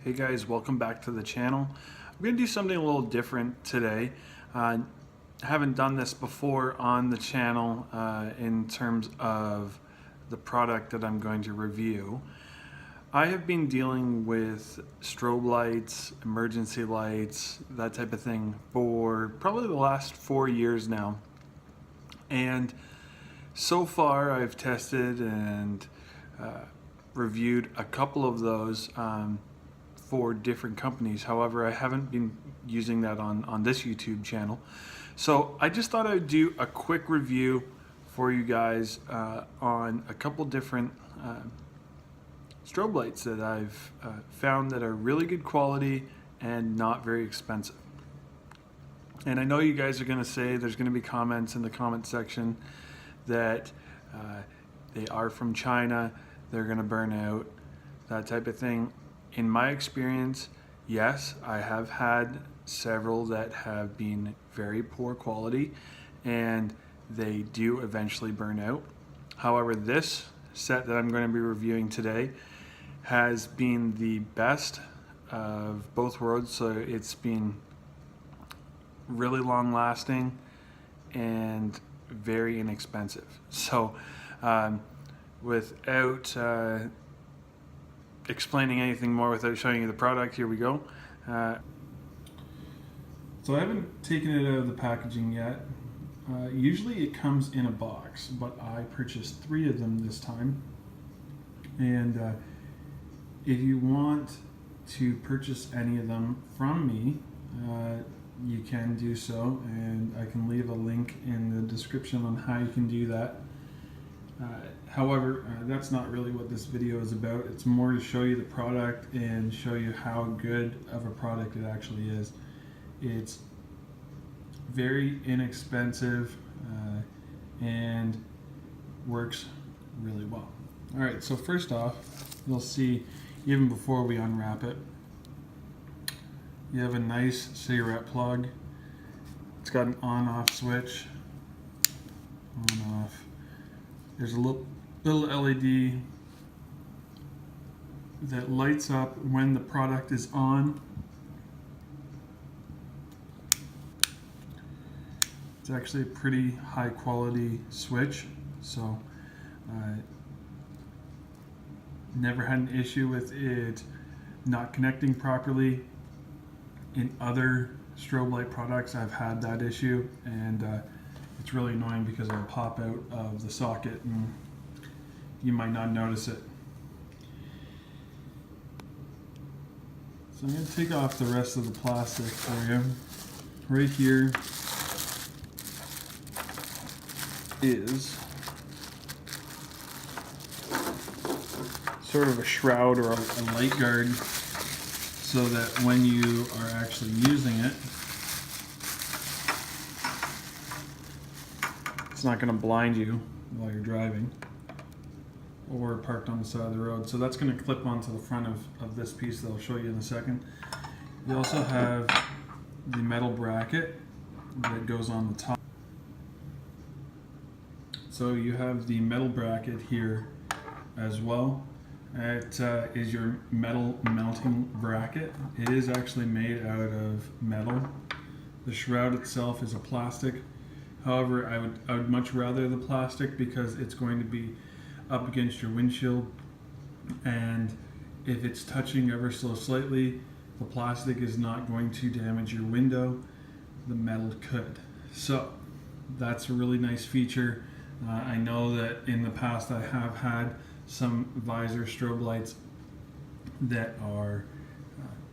Hey guys, welcome back to the channel. I'm going to do something a little different today. I haven't done this before on the channel in terms of the product that I'm going to review. I have been dealing with strobe lights, emergency lights, that type of thing for probably the last 4 years now. And so far I've tested and reviewed a couple of those for different companies. However, I haven't been using that on this YouTube channel. So I just thought I'd do a quick review for you guys on a couple different strobe lights that I've found that are really good quality and not very expensive. And I know you guys are going to say, there's going to be comments in the comment section that they are from China, they're going to burn out, that type of thing. In my experience, yes, I have had several that have been very poor quality and they do eventually burn out. However, this set that I'm going to be reviewing today has been the best of both worlds. So it's been really long lasting and very inexpensive. So without explaining anything more, without showing you the product, here we go. So I haven't taken it out of the packaging yet. Usually it comes in a box, but I purchased 3 of them this time. And if you want to purchase any of them from me, you can do so, and I can leave a link in the description on how you can do that. However, that's not really what this video is about. It's more to show you the product and show you how good of a product it actually is. It's very inexpensive and works really well. Alright, so first off, you'll see, even before we unwrap it, you have a nice cigarette plug. It's got an on-off switch. On-off. There's a little LED that lights up when the product is on. It's actually a pretty high quality switch, so never had an issue with it not connecting properly. In other strobe light products, I've had that issue, and it's really annoying because it'll pop out of the socket and you might not notice it. So I'm going to take off the rest of the plastic for you. Right here is sort of a shroud or a light guard, so that when you are actually using it, it's not going to blind you while you're driving or parked on the side of the road. So that's going to clip onto the front of this piece that I'll show you in a second. You also have the metal bracket that goes on the top. So you have the metal bracket here as well. It is your metal mounting bracket. It is actually made out of metal. The shroud itself is a plastic. However, I would much rather the plastic because it's going to be up against your windshield, and if it's touching ever so slightly, the plastic is not going to damage your window. The metal could. So that's a really nice feature. I know that in the past I have had some visor strobe lights that are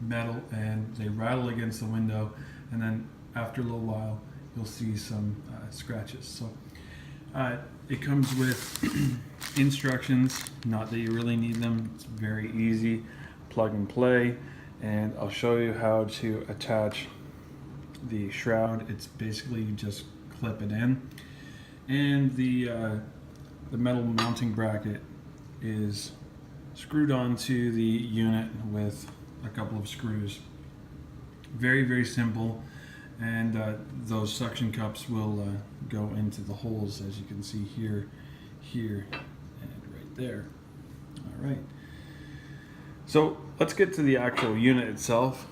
metal and they rattle against the window, and then after a little while you'll see some scratches. So it comes with instructions, not that you really need them. It's very easy, plug and play, and I'll show you how to attach the shroud. It's basically you just clip it in, and the metal mounting bracket is screwed onto the unit with a couple of screws. Very, very simple, and those suction cups will go into the holes, as you can see here, here, and right there. All right. So let's get to the actual unit itself.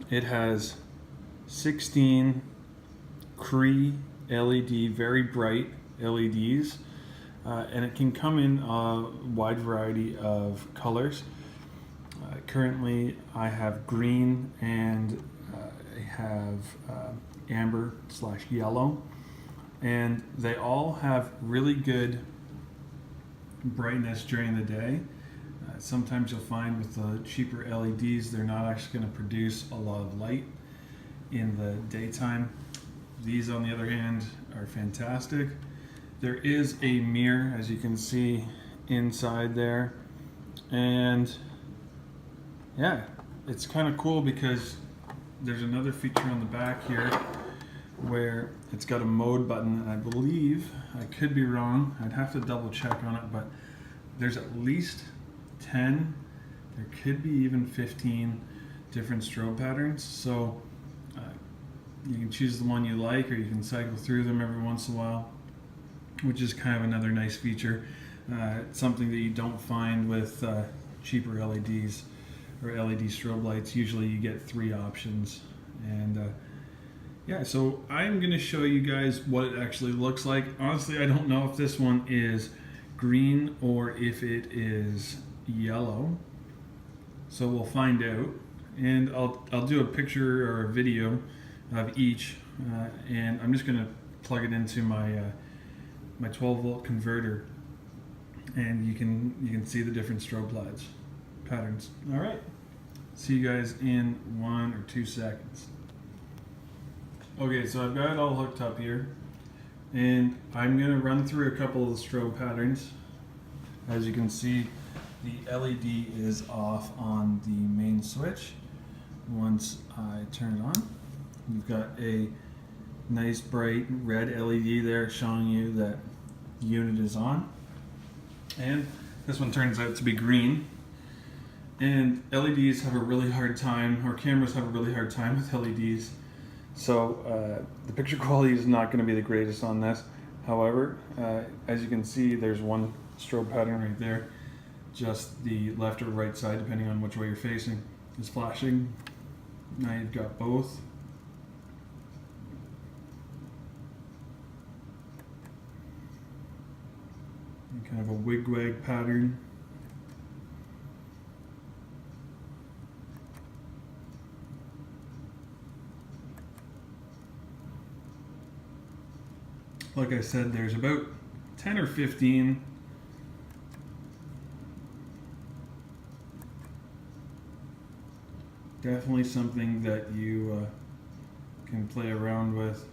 It has 16 Cree LED, very bright LEDs, and it can come in a wide variety of colors. Currently I have green and I have amber / yellow, and they all have really good brightness during the day. Sometimes you'll find with the cheaper LEDs they're not actually going to produce a lot of light in the daytime. These on the other hand are fantastic. There is a mirror, as you can see inside there, and yeah, it's kind of cool because there's another feature on the back here where it's got a mode button, and I believe, I could be wrong, I'd have to double check on it, but there's at least 10, there could be even 15 different strobe patterns. So you can choose the one you like, or you can cycle through them every once in a while, which is kind of another nice feature. It's something that you don't find with cheaper LEDs or LED strobe lights. Usually you get 3 options. And yeah, so I'm going to show you guys what it actually looks like. Honestly, I don't know if this one is green or if it is yellow, so we'll find out, and I'll do a picture or a video of each, and I'm just going to plug it into my my 12-volt converter, and you can see the different strobe patterns. All right, see you guys in 1 or 2 seconds. Okay, so I've got it all hooked up here, and I'm going to run through a couple of the strobe patterns. As you can see, the LED is off on the main switch. Once I turn it on, you've got a nice bright red LED there showing you that the unit is on. And this one turns out to be green. And LEDs have a really hard time, or cameras have a really hard time with LEDs. So the picture quality is not going to be the greatest on this. However, as you can see, there's one strobe pattern right there. Just the left or right side, depending on which way you're facing, is flashing. Now you've got both. And kind of a wig-wag pattern. Like I said, there's about 10 or 15 definitely something that you can play around with.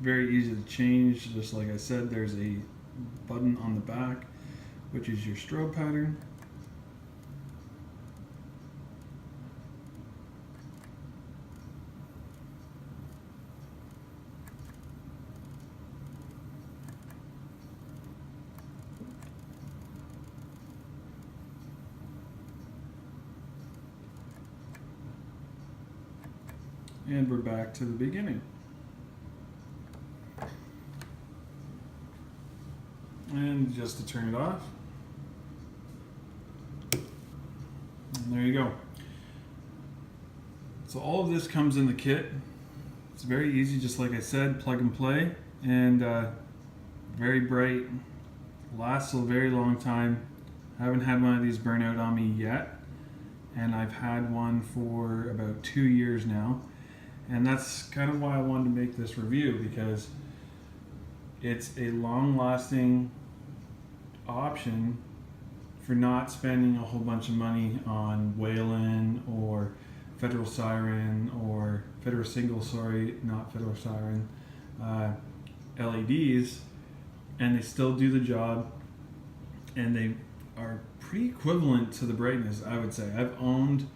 Very easy to change. Just like I said, there's a button on the back, which is your strobe pattern. And we're back to the beginning. And just to turn it off. And there you go. So all of this comes in the kit. It's very easy, just like I said, plug and play, and very bright, lasts a very long time. I haven't had one of these burn out on me yet, and I've had one for about 2 years now. And that's kind of why I wanted to make this review, because it's a long-lasting option for not spending a whole bunch of money on Whalen or Federal Siren or Federal Single, sorry, not Federal Siren, LEDs, and they still do the job, and they are pretty equivalent to the brightness, I would say. I've owned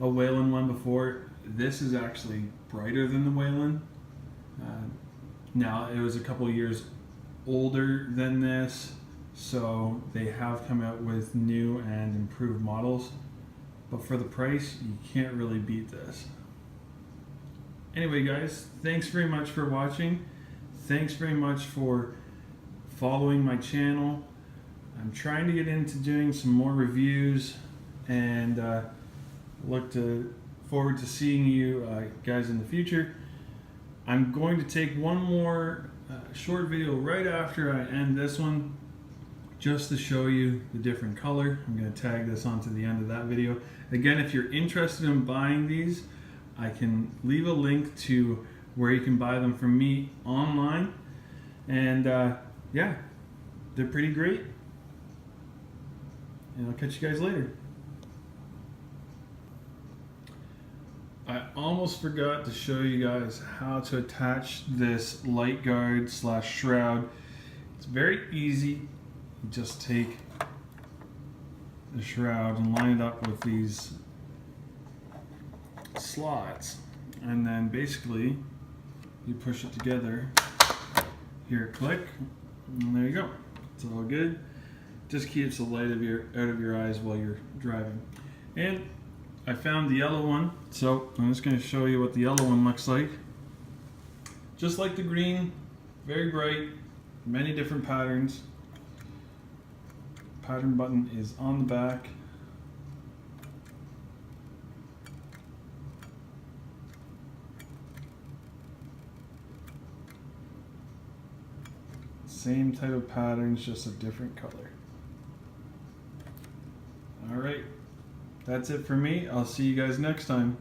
a Whalen one before. This is actually brighter than the Whalen. Now, it was a couple years older than this, so they have come out with new and improved models. But for the price, you can't really beat this. Anyway, guys, thanks very much for watching. thanks very much for following my channel. I'm trying to get into doing some more reviews, and forward to seeing you guys in the future. I'm going to take one more short video right after I end this one, just to show you the different color. I'm going to tag this onto the end of that video. Again, if you're interested in buying these, I can leave a link to where you can buy them from me online. And yeah, they're pretty great. And I'll catch you guys later. I almost forgot to show you guys how to attach this light guard / shroud. It's very easy. You just take the shroud and line it up with these slots, and then basically you push it together. Hear it click, and there you go. It's all good. Just keeps the light out of your eyes while you're driving. And I found the yellow one, so I'm just going to show you what the yellow one looks like. Just like the green, very bright, many different patterns. Pattern button is on the back. Same type of patterns, just a different color. All right. That's it for me. I'll see you guys next time.